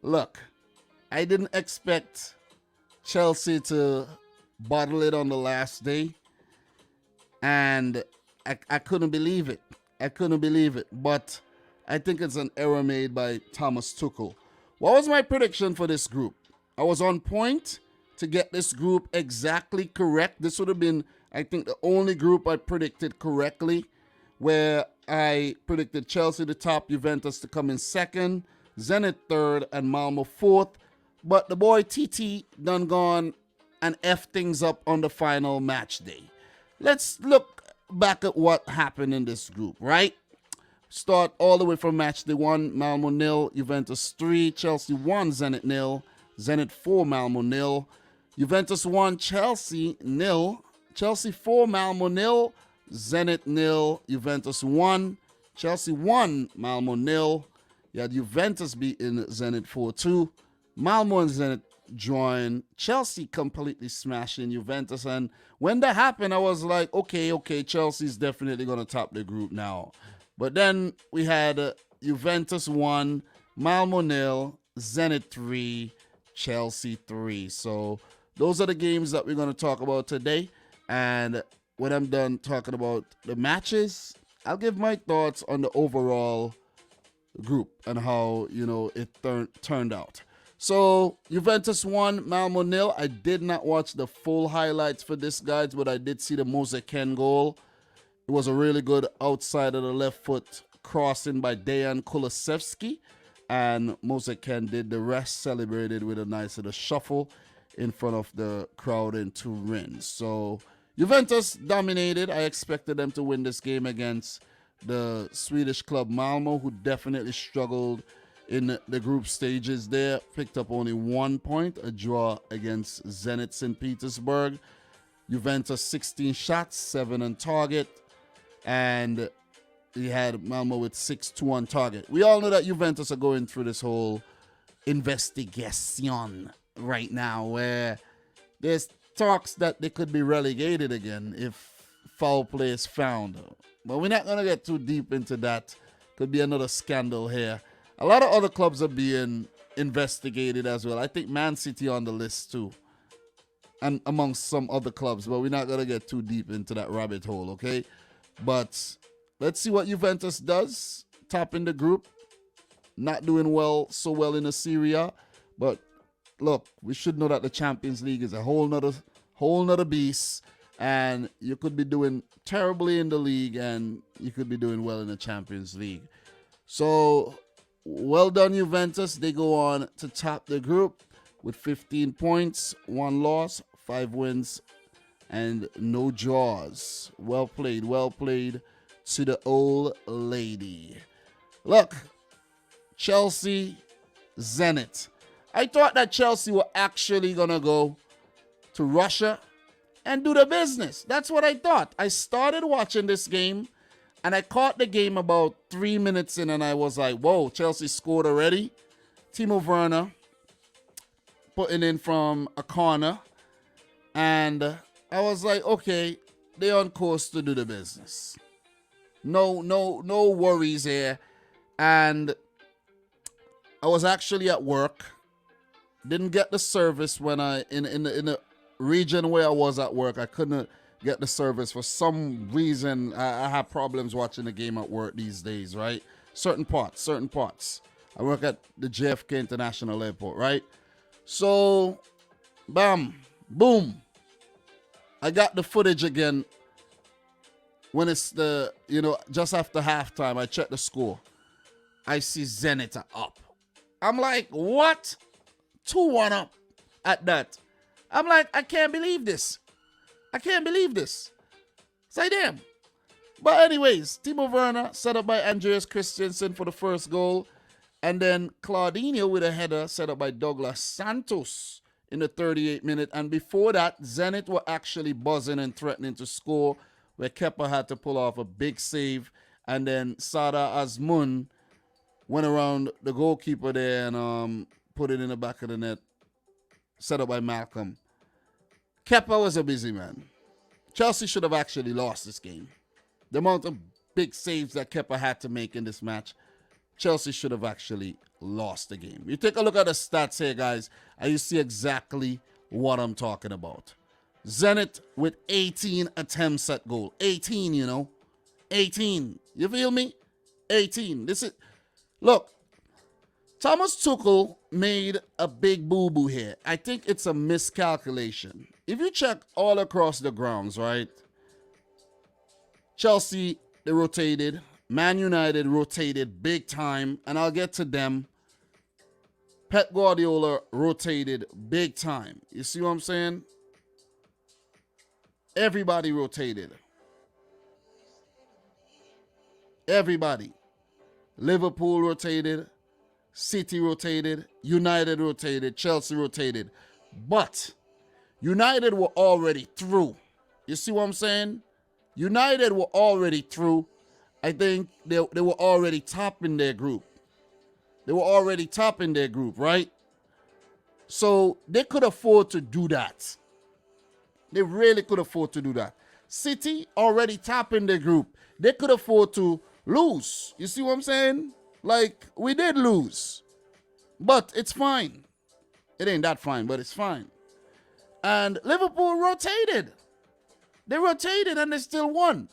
Look, I didn't expect Chelsea to bottle it on the last day, and I couldn't believe it. I couldn't believe it. But I think it's an error made by Thomas Tuchel. What was my prediction for this group? I was on point to get this group exactly correct. This would have been, I think, the only group I predicted correctly, where I predicted Chelsea to top, Juventus to come in second, Zenit third, and Malmo fourth. But the boy TT done gone and F things up on the final match day. Let's look back at what happened in this group, right? Start all the way from match day 1, Malmo 0, Juventus 3, Chelsea 1, Zenit 0, Zenit 4, Malmo 0, Juventus 1, Chelsea 0, Chelsea 4, Malmo 0, Zenit 0, Juventus 1, Chelsea 1, Malmo 0. You had Juventus beating Zenit 4-2. Malmo and Zenit join. Chelsea completely smashing Juventus. And when that happened, I was like, okay, Chelsea's definitely going to top the group now. But then we had Juventus 1, Malmo 0, Zenit 3, Chelsea 3. So those are the games that we're going to talk about today. And when I'm done talking about the matches, I'll give my thoughts on the overall group and how, it turned out. So Juventus 1, Malmo 0. I did not watch the full highlights for this, guys, but I did see the Mose Ken goal. It was a really good outside of the left foot crossing by Dejan Kulusevski, and Mose Ken did the rest, celebrated with a nice little shuffle in front of the crowd in Turin. So Juventus dominated. I expected them to win this game against the Swedish club Malmo, who definitely struggled in the group stages there. Picked up only 1 point, a draw against Zenit St. Petersburg. Juventus 16 shots, 7 on target, and he had Malmo with 6-2 on target. We all know that Juventus are going through this whole investigation right now, where there's talks that they could be relegated again if foul play is found. But we're not going to get too deep into that. Could be another scandal here. A lot of other clubs are being investigated as well. I think Man City on the list too, and amongst some other clubs, but we're not going to get too deep into that rabbit hole, okay? But let's see what Juventus does. Top in the group. Not doing so well in the Serie A, but look, we should know that the Champions League is a whole nother beast, and you could be doing terribly in the league and you could be doing well in the Champions League. So well done, Juventus. They go on to top the group with 15 points, 1 loss, 5 wins, and no draws. Well played to the old lady. Look, Chelsea, Zenit. I thought that Chelsea were actually going to go to Russia and do the business. That's what I thought. I started watching this game, and I caught the game about 3 minutes in, and I was like, whoa, Chelsea scored already. Timo Werner putting in from a corner, and I was like, okay, they're on course to do the business. No worries here. And I was actually at work. Didn't get the service when in the region where I was at work. I couldn't get the service for some reason. I have problems watching the game at work these days, right? Certain parts. I work at the JFK International Airport, right? So, bam, boom. I got the footage again when it's just after halftime. I check the score. I see Zenit are up. I'm like, what? 2-1 up at that. I'm like, I can't believe this. It's like, damn. But anyways, Timo Werner set up by Andreas Christensen for the first goal. And then Claudinho with a header set up by Douglas Santos in the 38th minute. And before that, Zenit were actually buzzing and threatening to score, where Kepa had to pull off a big save. And then Sada Azmoun went around the goalkeeper there and put it in the back of the net, set up by Malcolm. Kepa was a busy man. Chelsea should have actually lost this game. The amount of big saves that Kepa had to make in this match, Chelsea should have actually lost the game. You take a look at the stats here, guys, and you see exactly what I'm talking about. Zenit with 18 attempts at goal. 18, you know. 18. You feel me? 18. Look, Thomas Tuchel made a big boo-boo here. I think it's a miscalculation. If you check all across the grounds, right? Chelsea, they rotated. Man United rotated big time, and I'll get to them. Pep Guardiola rotated big time. You see what I'm saying? Everybody rotated. Everybody. Liverpool rotated. City rotated. United rotated. Chelsea rotated. But United were already through. You see what I'm saying? United were already through. I think they were already top in their group. They were already top in their group, right? So they could afford to do that. They really could afford to do that. City already top in their group. They could afford to lose. You see what I'm saying? Like, we did lose. But it's fine. It ain't that fine, but it's fine. And Liverpool rotated. They rotated and they still won.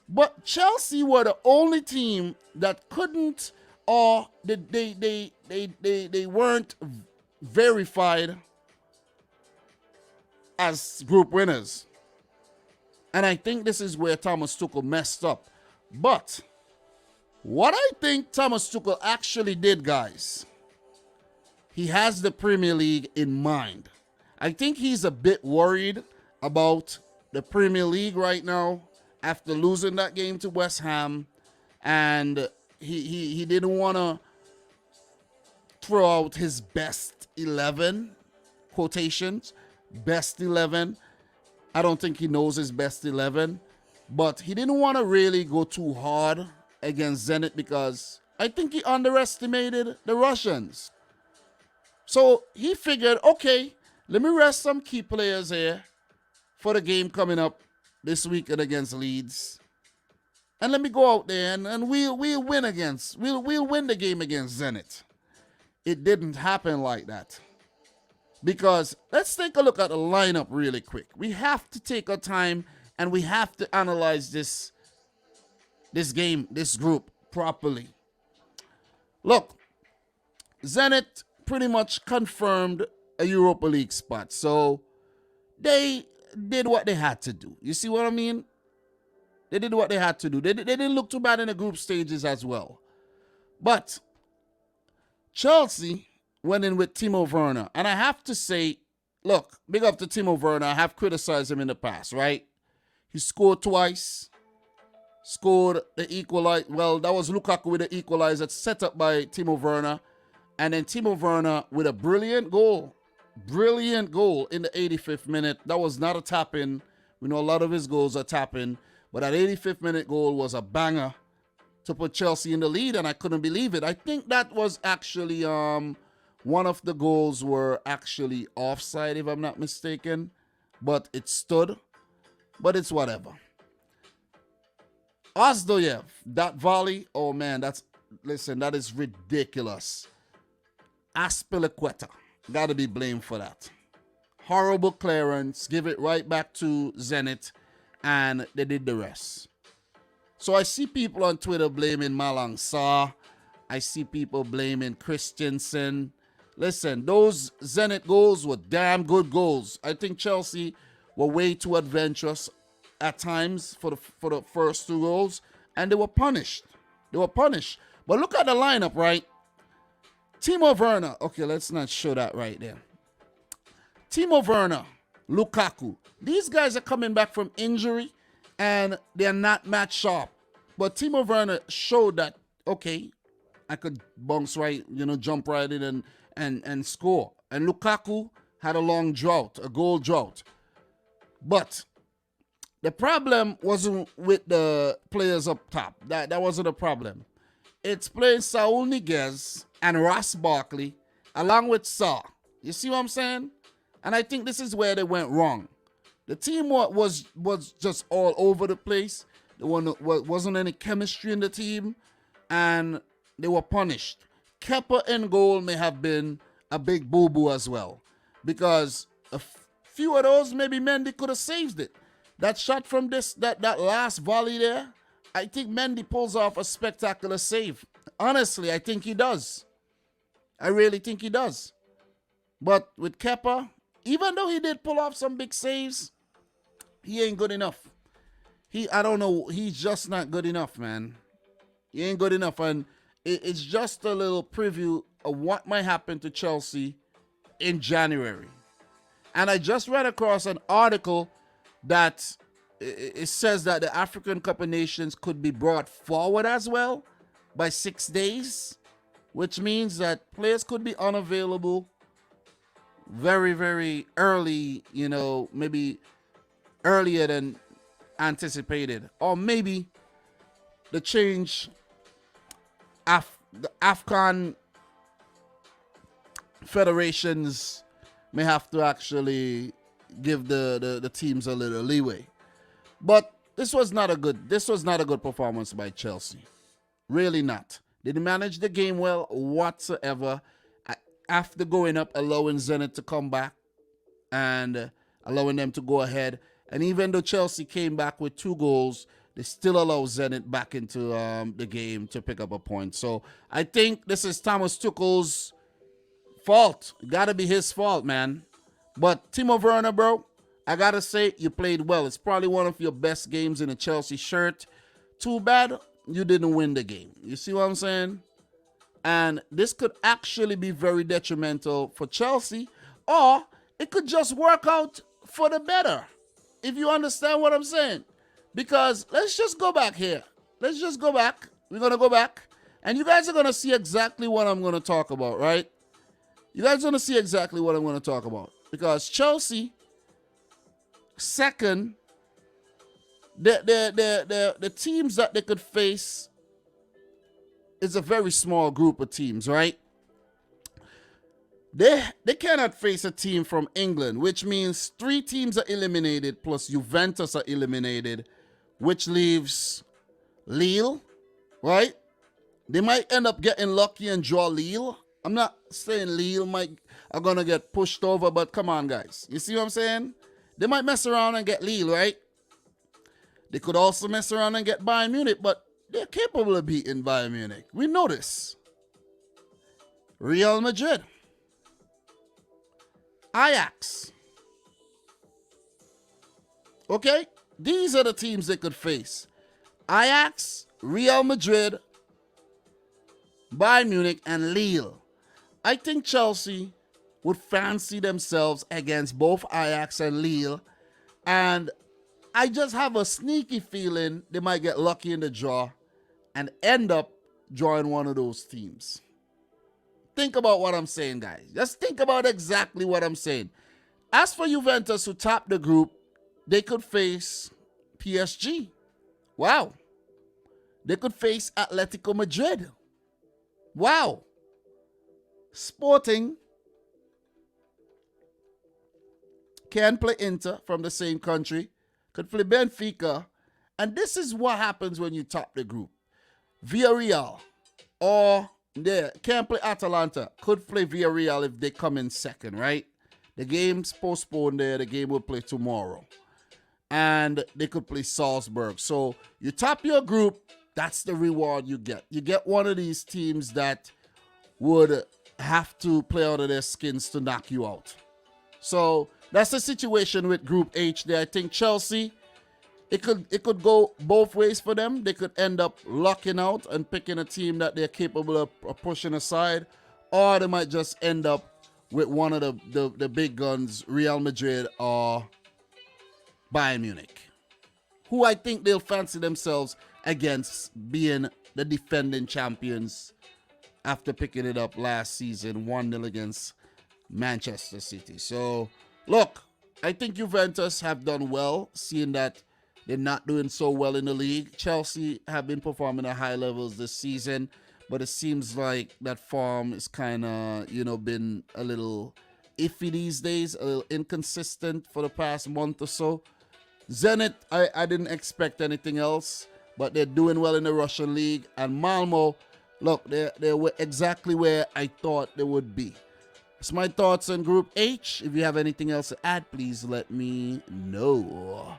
But Chelsea were the only team that couldn't, or they weren't verified as group winners. And I think this is where Thomas Tuchel messed up. But what I think Thomas Tuchel actually did, guys, he has the Premier League in mind. I think he's a bit worried about the Premier League right now after losing that game to West Ham, and he didn't want to throw out his best 11, quotations, best 11. I don't think he knows his best 11, but he didn't want to really go too hard against Zenit because I think he underestimated the Russians. So he figured, okay, let me rest some key players here for the game coming up this weekend against Leeds. And let me go out there and we'll win we'll win the game against Zenit. It didn't happen like that. Because let's take a look at the lineup really quick. We have to take our time and we have to analyze this game, this group properly. Look, Zenit pretty much confirmed a Europa League spot. So they did what they had to do. You see what I mean? They did what they had to do. They didn't look too bad in the group stages as well. But Chelsea went in with Timo Werner. And I have to say, look, big up to Timo Werner. I have criticized him in the past, right? He scored twice. Scored the equalizer. Well, that was Lukaku with the equalizer set up by Timo Werner. And then Timo Werner with a brilliant goal. Brilliant goal in the 85th minute. That was not a tap-in. We know a lot of his goals are tap-in. But that 85th minute goal was a banger to put Chelsea in the lead, and I couldn't believe it. I think that was actually one of the goals were actually offside, if I'm not mistaken. But it stood. But it's whatever. Ozdoyev, that volley, oh man, that is ridiculous. Aspilicueta, got to be blamed for that. Horrible clearance, give it right back to Zenit, and they did the rest. So I see people on Twitter blaming Malang Sarr. I see people blaming Christensen. Listen, those Zenit goals were damn good goals. I think Chelsea were way too adventurous at times for the first two goals, and they were punished. They were punished. But look at the lineup, right? Timo Werner. Okay, let's not show that right there. Timo Werner, Lukaku. These guys are coming back from injury, and they're not match sharp. But Timo Werner showed that, okay, I could bounce right, jump right in and score. And Lukaku had a long drought, a goal drought. But the problem wasn't with the players up top. That wasn't a problem. It's playing Saul Niguez and Ross Barkley along with Sarr. You see what I'm saying? And I think this is where they went wrong. The team was just all over the place. There wasn't any chemistry in the team. And they were punished. Kepa in goal may have been a big boo-boo as well, because a few of those, maybe Mendy could have saved it. That shot from that last volley there, I think Mendy pulls off a spectacular save. Honestly, I think he does. I really think he does. But with Kepa, even though he did pull off some big saves, he ain't good enough. I don't know, he's just not good enough, man. He ain't good enough. And it's just a little preview of what might happen to Chelsea in January. And I just read across an article that it says that the African Cup of Nations could be brought forward as well by 6 days, which means that players could be unavailable very, very early, maybe earlier than anticipated. Or maybe the change, the AFCON federations may have to actually give the teams a little leeway. But this was not a good performance by Chelsea. Really not. They didn't manage the game well whatsoever. After going up, allowing Zenit to come back and allowing them to go ahead. And even though Chelsea came back with 2 goals, they still allow Zenit back into the game to pick up a point. So I think this is Thomas Tuchel's fault. Gotta be his fault, man. But Timo Werner, bro, I gotta say, you played well. It's probably one of your best games in a Chelsea shirt. Too bad you didn't win the game. You see what I'm saying? And this could actually be very detrimental for Chelsea, or it could just work out for the better, if you understand what I'm saying. Because let's just go back here. Let's just go back. We're going to go back. And you guys are going to see exactly what I'm going to talk about, right? You guys are going to see exactly what I'm going to talk about. Because Chelsea, second, the teams that they could face is a very small group of teams, right? They cannot face a team from England, which means 3 teams are eliminated plus Juventus are eliminated, which leaves Lille, right? They might end up getting lucky and draw Lille. I'm not saying Lille are going to get pushed over, but come on, guys. You see what I'm saying? They might mess around and get Lille, right? They could also mess around and get Bayern Munich, but they're capable of beating Bayern Munich. We know this. Real Madrid. Ajax. Okay? These are the teams they could face. Ajax, Real Madrid, Bayern Munich, and Lille. I think Chelsea would fancy themselves against both Ajax and Lille. And I just have a sneaky feeling they might get lucky in the draw and end up drawing one of those teams. Think about what I'm saying, guys. Just think about exactly what I'm saying. As for Juventus, who topped the group, they could face PSG. Wow. They could face Atletico Madrid. Wow. Sporting can play Inter from the same country. Could play Benfica. And this is what happens when you top the group. Villarreal or can't play Atalanta. Could play Villarreal if they come in second, right? The game's postponed there. The game will play tomorrow. And they could play Salzburg. So you top your group, that's the reward you get. You get one of these teams that would have to play out of their skins to knock you out. So that's the situation with Group H there. I think Chelsea, it could go both ways for them. They could end up locking out and picking a team that they're capable of pushing aside, or they might just end up with one of the big guns, Real Madrid or Bayern Munich, who I think they'll fancy themselves against, being the defending champions after picking it up last season 1-0 against Manchester City. So, look, I think Juventus have done well, seeing that they're not doing so well in the league. Chelsea have been performing at high levels this season, but it seems like that form is kind of, been a little iffy these days, a little inconsistent for the past month or so. Zenit, I didn't expect anything else, but they're doing well in the Russian league. And Malmo, Look, they were exactly where I thought they would be. It's my thoughts on Group H. If you have anything else to add, please let me know.